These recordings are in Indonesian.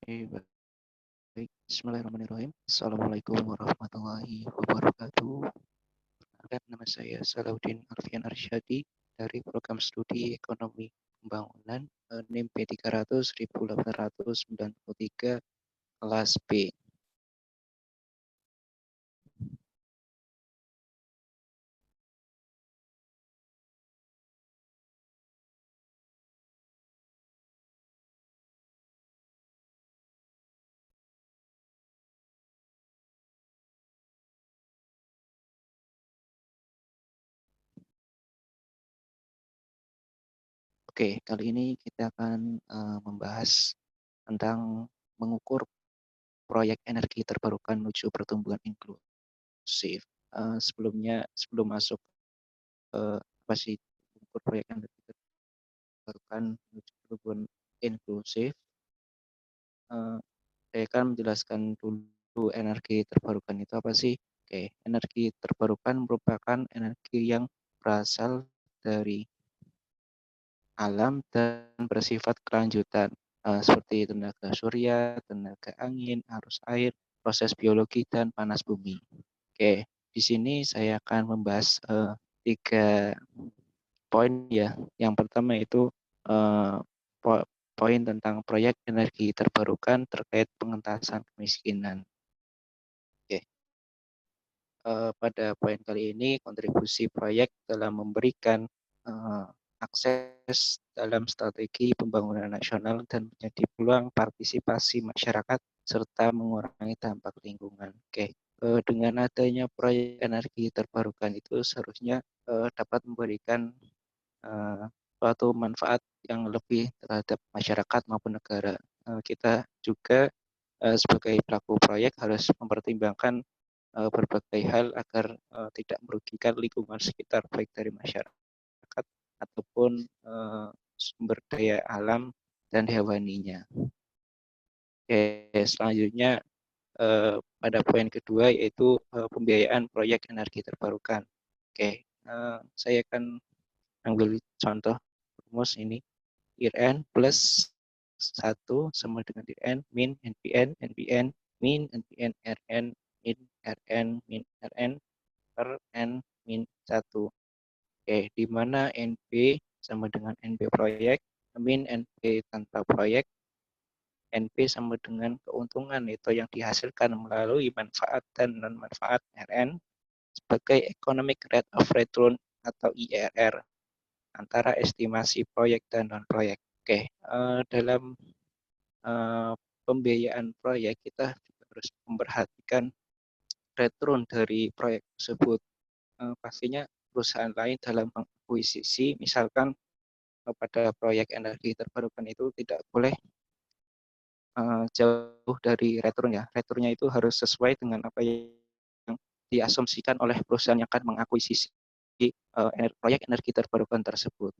Baik. Bismillahirrahmanirrahim. Assalamualaikum warahmatullahi wabarakatuh. Perkenalkan, nama saya Salahuddin Arfian Arsyadi dari Program Studi Ekonomi Pembangunan NIM P300.1893 kelas B. Oke, kali ini kita akan membahas tentang mengukur proyek energi terbarukan menuju pertumbuhan inklusif. Sebelum masuk apa sih mengukur proyek energi terbarukan menuju pertumbuhan inklusif, saya akan menjelaskan dulu energi terbarukan itu apa sih. Oke, energi terbarukan merupakan energi yang berasal dari alam dan bersifat kelanjutan, seperti tenaga surya, tenaga angin, arus air, proses biologi, dan panas bumi. Oke, di sini saya akan membahas 3 poin ya. Yang pertama itu poin tentang proyek energi terbarukan terkait pengentasan kemiskinan. Oke. Pada poin kali ini, kontribusi proyek dalam memberikan akses dalam strategi pembangunan nasional dan menjadi peluang partisipasi masyarakat serta mengurangi dampak lingkungan. Oke, dengan adanya proyek energi terbarukan itu seharusnya dapat memberikan suatu manfaat yang lebih terhadap masyarakat maupun negara. Kita juga sebagai pelaku proyek harus mempertimbangkan berbagai hal agar tidak merugikan lingkungan sekitar, baik dari masyarakat ataupun sumber daya alam dan hewaninya. Oke, selanjutnya pada poin kedua yaitu pembiayaan proyek energi terbarukan. Oke, saya akan ambil contoh rumus ini. IRN plus 1 sama dengan IRN min NPN, NPN min NPN RN min RN min RN per N min 1. Oke, di mana NP sama dengan NP proyek, min NP tanpa proyek, NP sama dengan keuntungan itu yang dihasilkan melalui manfaat dan non-manfaat RN sebagai Economic Rate of Return atau IRR antara estimasi proyek dan non-proyek. Oke, dalam pembiayaan proyek kita juga harus memperhatikan return dari proyek tersebut. Pastinya perusahaan lain dalam mengakuisisi, misalkan pada proyek energi terbarukan itu tidak boleh jauh dari returnnya. Returnnya itu harus sesuai dengan apa yang diasumsikan oleh perusahaan yang akan mengakuisisi proyek energi terbarukan tersebut.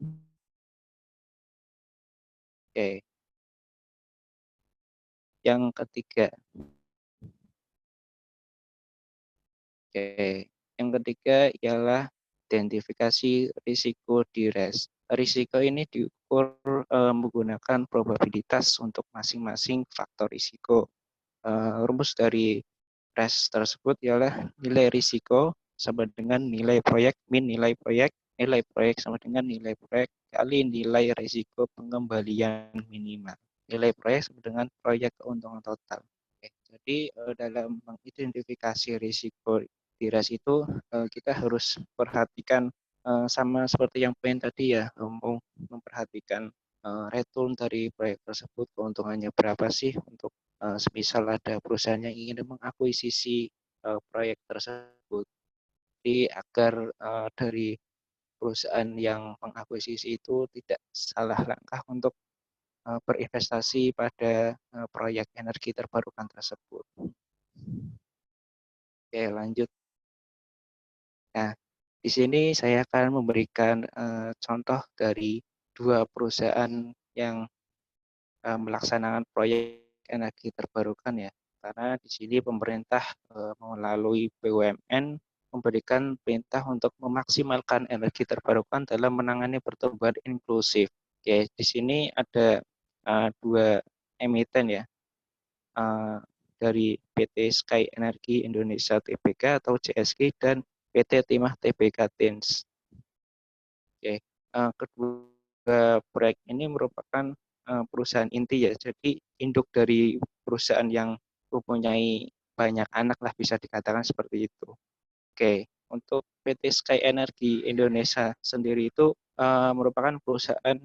Oke. Yang ketiga, yang ketiga ialah identifikasi risiko di RES. Risiko ini diukur menggunakan probabilitas untuk masing-masing faktor risiko. Rumus dari RES tersebut ialah nilai risiko sama dengan nilai proyek min nilai proyek sama dengan nilai proyek kali nilai risiko pengembalian minimal. Nilai proyek sama dengan proyek keuntungan total. Oke, jadi dalam mengidentifikasi risiko di RES itu kita harus perhatikan sama seperti yang poin tadi ya, memperhatikan return dari proyek tersebut, keuntungannya berapa sih untuk semisal ada perusahaan yang ingin mengakuisisi proyek tersebut. Jadi agar dari perusahaan yang mengakuisisi itu tidak salah langkah untuk berinvestasi pada proyek energi terbarukan tersebut. Oke, lanjut. Nah, di sini saya akan memberikan contoh dari 2 perusahaan yang melaksanakan proyek energi terbarukan ya. Karena di sini pemerintah melalui BUMN memberikan perintah untuk memaksimalkan energi terbarukan dalam menangani pertumbuhan inklusif. Oke, di sini ada 2 emiten ya. dari PT Sky Energi Indonesia Tbk atau CSG dan PT Timah Tbk Tins. Oke, kedua proyek ini merupakan perusahaan inti ya, jadi induk dari perusahaan yang mempunyai banyak anak lah bisa dikatakan seperti itu. Oke, untuk PT Sky Energi Indonesia sendiri itu merupakan perusahaan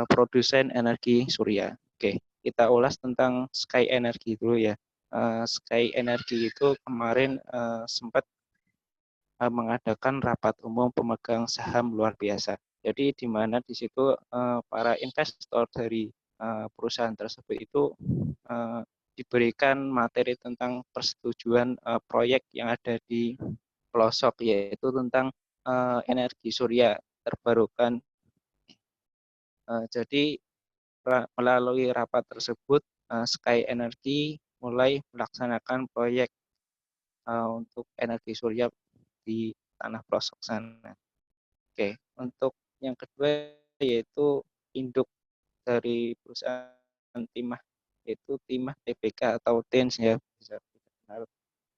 produsen energi surya. Oke, kita ulas tentang Sky Energi dulu ya. Sky Energi itu kemarin sempat mengadakan rapat umum pemegang saham luar biasa. Jadi di mana di situ para investor dari perusahaan tersebut itu diberikan materi tentang persetujuan proyek yang ada di pelosok, yaitu tentang energi surya terbarukan. Jadi melalui rapat tersebut Sky Energy mulai melaksanakan proyek untuk energi surya di tanah pelosok sana. Oke, untuk yang kedua yaitu induk dari perusahaan timah, yaitu Timah Tbk atau TINS ya, bisa dikenal.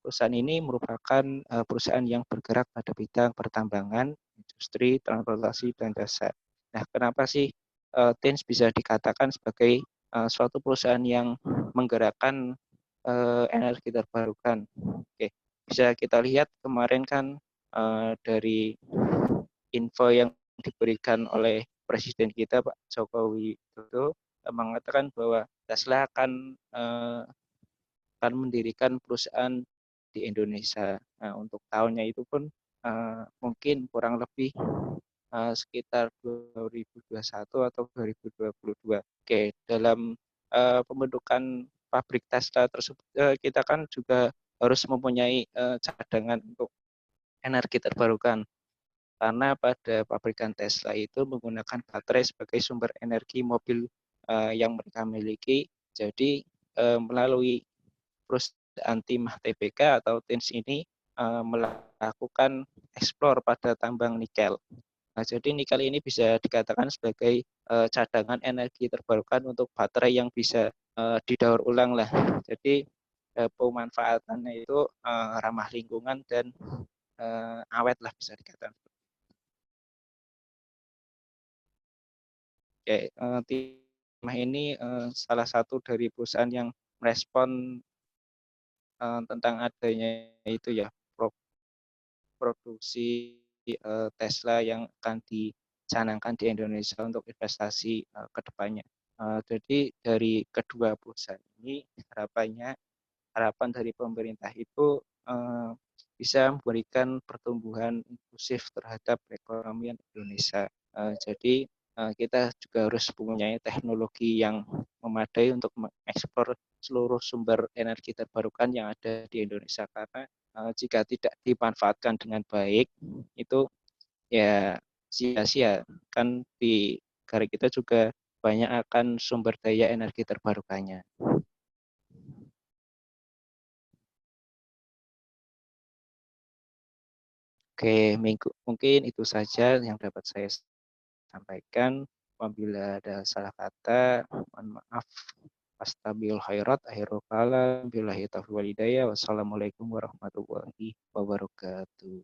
Perusahaan ini merupakan perusahaan yang bergerak pada bidang pertambangan, industri, transportasi, dan jasa. Nah, kenapa sih TINS bisa dikatakan sebagai suatu perusahaan yang menggerakkan energi terbarukan? Oke, bisa kita lihat kemarin kan dari info yang diberikan oleh Presiden kita Pak Jokowi itu mengatakan bahwa Tesla akan mendirikan perusahaan di Indonesia. Nah, untuk tahunnya itu pun mungkin kurang lebih sekitar 2021 atau 2022. Oke, dalam pembentukan pabrik Tesla tersebut kita kan juga harus mempunyai cadangan untuk energi terbarukan. Karena pada pabrikan Tesla itu menggunakan baterai sebagai sumber energi mobil yang mereka miliki. Jadi melalui perusahaan Timah Tbk atau TINS ini melakukan eksplor pada tambang nikel. Nah, jadi nikel ini bisa dikatakan sebagai cadangan energi terbarukan untuk baterai yang bisa didaur ulang lah. Jadi pemanfaatannya itu ramah lingkungan dan awet lah bisa dikatakan. Oke, Timah ini salah satu dari perusahaan yang merespon tentang adanya itu ya produksi Tesla yang akan dicanangkan di Indonesia untuk investasi ke depannya. Jadi dari kedua perusahaan ini harapan dari pemerintah itu bisa memberikan pertumbuhan inklusif terhadap perekonomian Indonesia. Jadi kita juga harus mempunyai teknologi yang memadai untuk mengekspor seluruh sumber energi terbarukan yang ada di Indonesia, karena jika tidak dimanfaatkan dengan baik itu ya sia-sia. Kan di negara kita juga banyak akan sumber daya energi terbarukannya. Oke, mungkin itu saja yang dapat saya sampaikan. Apabila ada salah kata, mohon maaf. Astabil khairat, akhirul kalam, billahi taufiq walhidayah. Wassalamualaikum warahmatullahi wabarakatuh.